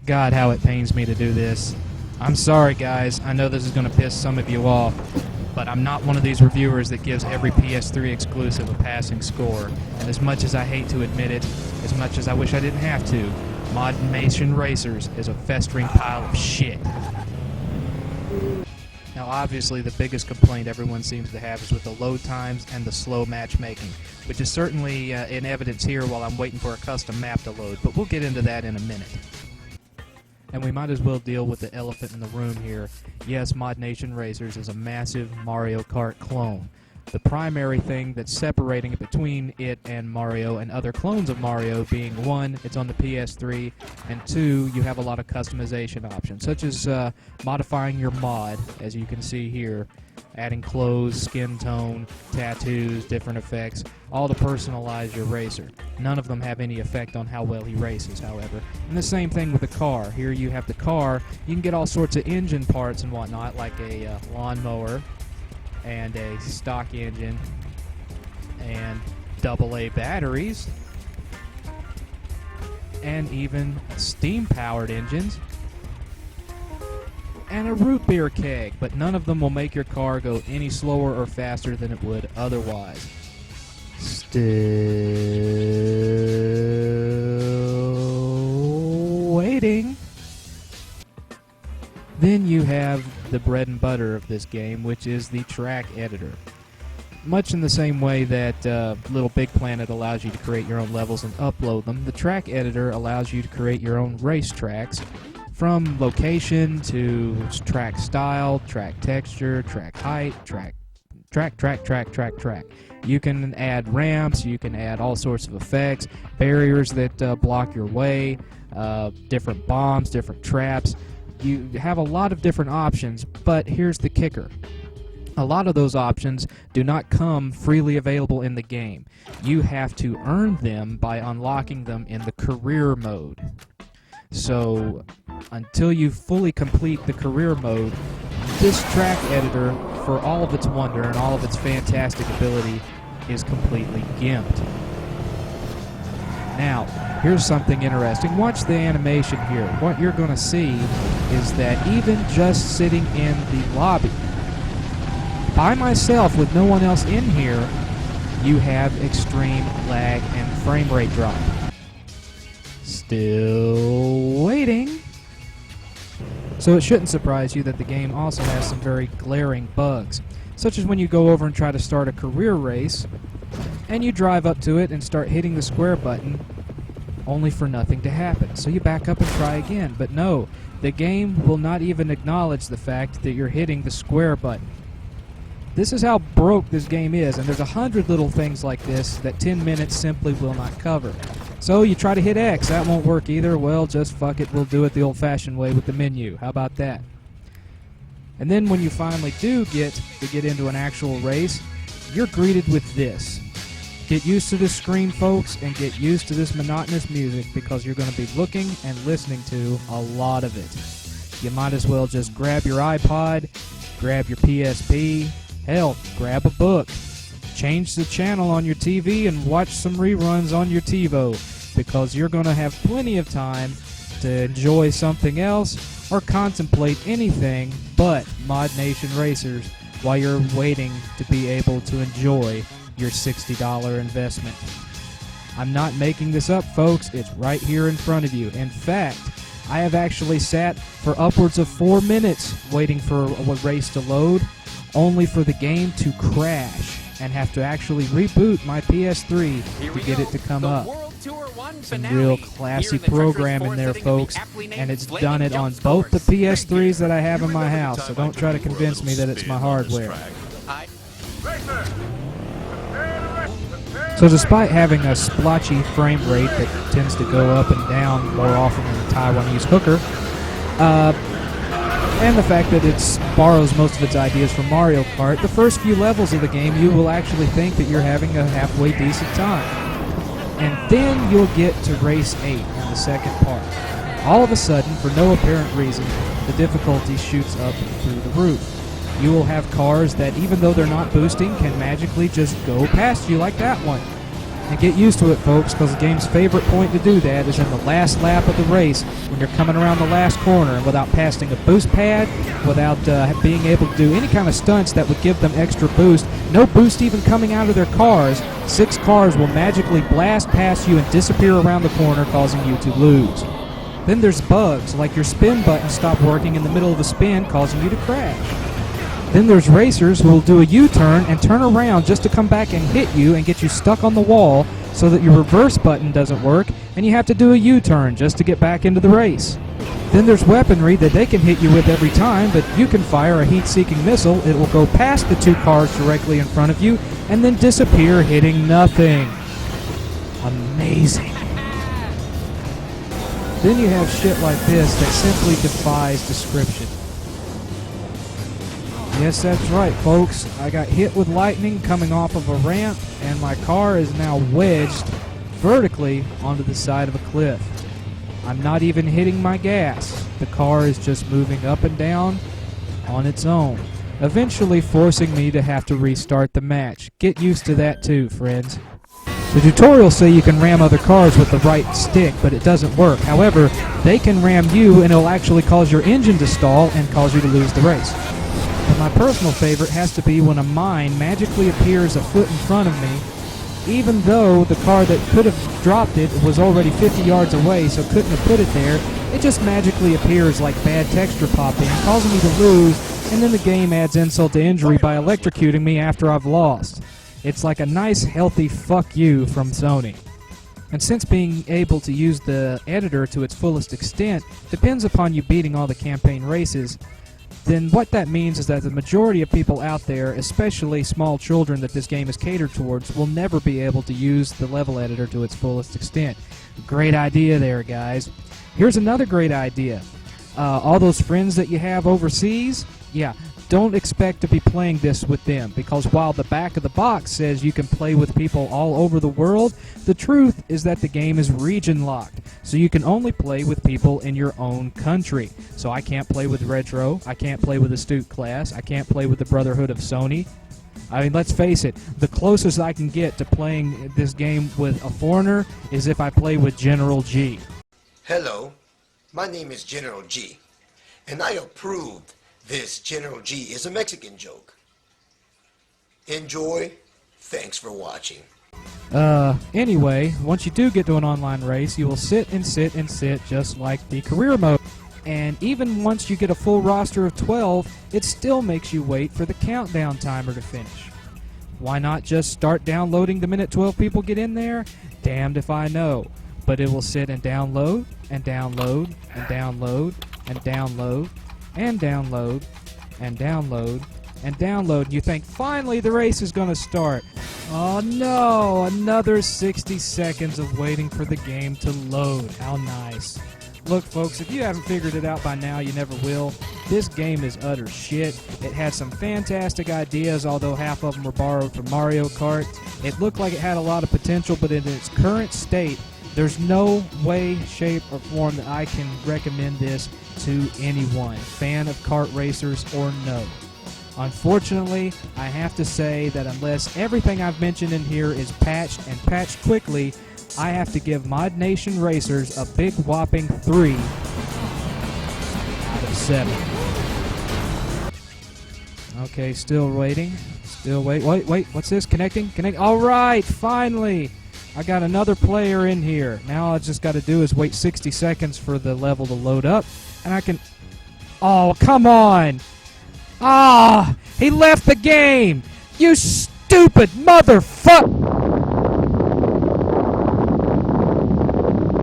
God, how it pains me to do this. I'm sorry, guys. I know this is going to piss some of you off, but I'm not one of these reviewers that gives every PS3 exclusive a passing score. And as much as I hate to admit it, as much as I wish I didn't have to, Matchmaking Racers is a festering pile of shit. Now, obviously, the biggest complaint everyone seems to have is with the load times and the slow matchmaking, which is certainly in evidence here while I'm waiting for a custom map to load, but we'll get into that in a minute. And we might as well deal with the elephant in the room here. Yes, Matchmaking Racers is a massive Mario Kart clone. The primary thing that's separating it between it and Mario and other clones of Mario being, one, it's on the PS3, and two, you have a lot of customization options, such as modifying your mod, as you can see here, adding clothes, skin tone, tattoos, different effects, all to personalize your racer. None of them have any effect on how well he races, however. And the same thing with the car. Here you have the car. You can get all sorts of engine parts and whatnot, like a lawnmower, and a stock engine, and AA batteries, and even steam-powered engines, and a root beer keg, but none of them will make your car go any slower or faster than it would otherwise. Still waiting. Then you have the bread and butter of this game, which is the track editor. Much in the same way that Little Big Planet allows you to create your own levels and upload them, the track editor allows you to create your own race tracks, from location to track style, track texture, track height, track. You can add ramps, you can add all sorts of effects, barriers that block your way, different bombs, different traps. You have a lot of different options, but here's the kicker. A lot of those options do not come freely available in the game. You have to earn them by unlocking them in the career mode. So, until you fully complete the career mode, this track editor, for all of its wonder and all of its fantastic ability, is completely gimped. Now, here's something interesting. Watch the animation here. What you're going to see is that even just sitting in the lobby, by myself with no one else in here, you have extreme lag and frame rate drop. Still waiting. So it shouldn't surprise you that the game also has some very glaring bugs, such as when you go over and try to start a career race, and you drive up to it and start hitting the square button, only for nothing to happen. So you back up and try again. But no, the game will not even acknowledge the fact that you're hitting the square button. This is how broke this game is, and there's 100 little things like this that 10 minutes simply will not cover. So you try to hit X, that won't work either. Well, just fuck it, we'll do it the old-fashioned way with the menu. How about that? And then when you finally do get into an actual race, you're greeted with this. Get used to this screen, folks, and get used to this monotonous music, because you're going to be looking and listening to a lot of it. You might as well just grab your iPod, grab your PSP, hell, grab a book, change the channel on your TV and watch some reruns on your TiVo, because you're going to have plenty of time to enjoy something else or contemplate anything but Matchmaking Racers while you're waiting to be able to enjoy your $60 investment. I'm not making this up, folks. It's right here in front of you. In fact, I have actually sat for upwards of 4 minutes waiting for a race to load, only for the game to crash and have to actually reboot my PS3 to get it to come up. Some real classy programming there, folks, and it's done it on both the PS3s that I have in my house, so don't try to convince me that it's my hardware. So despite having a splotchy frame rate that tends to go up and down more often than the Taiwanese hooker, and the fact that it borrows most of its ideas from Mario Kart, the first few levels of the game you will actually think that you're having a halfway decent time. And then you'll get to Race 8 in the second part. All of a sudden, for no apparent reason, the difficulty shoots up through the roof. You will have cars that, even though they're not boosting, can magically just go past you like that one. And get used to it, folks, because the game's favorite point to do that is in the last lap of the race when you're coming around the last corner, and without passing a boost pad, without being able to do any kind of stunts that would give them extra boost, no boost even coming out of their cars, 6 cars will magically blast past you and disappear around the corner, causing you to lose. Then there's bugs, like your spin button stopped working in the middle of a spin, causing you to crash. Then there's racers who will do a U-turn and turn around just to come back and hit you and get you stuck on the wall so that your reverse button doesn't work and you have to do a U-turn just to get back into the race. Then there's weaponry that they can hit you with every time, but you can fire a heat-seeking missile. It will go past the 2 cars directly in front of you and then disappear, hitting nothing. Amazing. Then you have shit like this that simply defies description. Yes, that's right, folks. I got hit with lightning coming off of a ramp, and my car is now wedged vertically onto the side of a cliff. I'm not even hitting my gas. The car is just moving up and down on its own, eventually forcing me to have to restart the match. Get used to that too, friends. The tutorials say you can ram other cars with the right stick, but it doesn't work. However, they can ram you, and it'll actually cause your engine to stall and cause you to lose the race. But my personal favorite has to be when a mine magically appears a foot in front of me, even though the car that could have dropped it was already 50 yards away, so couldn't have put it there. It just magically appears like bad texture popping, causing me to lose, and then the game adds insult to injury by electrocuting me after I've lost. It's like a nice, healthy fuck you from Sony. And since being able to use the editor to its fullest extent depends upon you beating all the campaign races, then what that means is that the majority of people out there, especially small children that this game is catered towards, will never be able to use the level editor to its fullest extent. Great idea there, guys. Here's another great idea. All those friends that you have overseas, yeah, don't expect to be playing this with them, because while the back of the box says you can play with people all over the world, the truth is that the game is region locked, so you can only play with people in your own country. So I can't play with Retro, I can't play with Astute Class, I can't play with the Brotherhood of Sony. I mean, let's face it, the closest I can get to playing this game with a foreigner is if I play with General G. Hello, my name is General G, and I approved this General G is a Mexican joke. Enjoy. Thanks for watching. Anyway, once you do get to an online race, you will sit and sit and sit just like the career mode. And even once you get a full roster of 12, it still makes you wait for the countdown timer to finish. Why not just start downloading the minute 12 people get in there? Damned if I know. But it will sit and download, and download, and download, and download, and download, and download, and download. You think, finally the race is going to start. Oh no, another 60 seconds of waiting for the game to load. How nice. Look, folks, if you haven't figured it out by now, you never will. This game is utter shit. It had some fantastic ideas, although half of them were borrowed from Mario Kart. It looked like it had a lot of potential, but in its current state, there's no way, shape, or form that I can recommend this to anyone, fan of kart racers or no. Unfortunately, I have to say that unless everything I've mentioned in here is patched and patched quickly, I have to give Mod Nation Racers a big whopping 3 out of 7. Okay, still waiting. Still wait. Wait, what's this? Connecting? Connect. All right, finally. I got another player in here. Now all I just got to do is wait 60 seconds for the level to load up, and I can... Oh, come on! Ah! He left the game! You stupid motherfucker!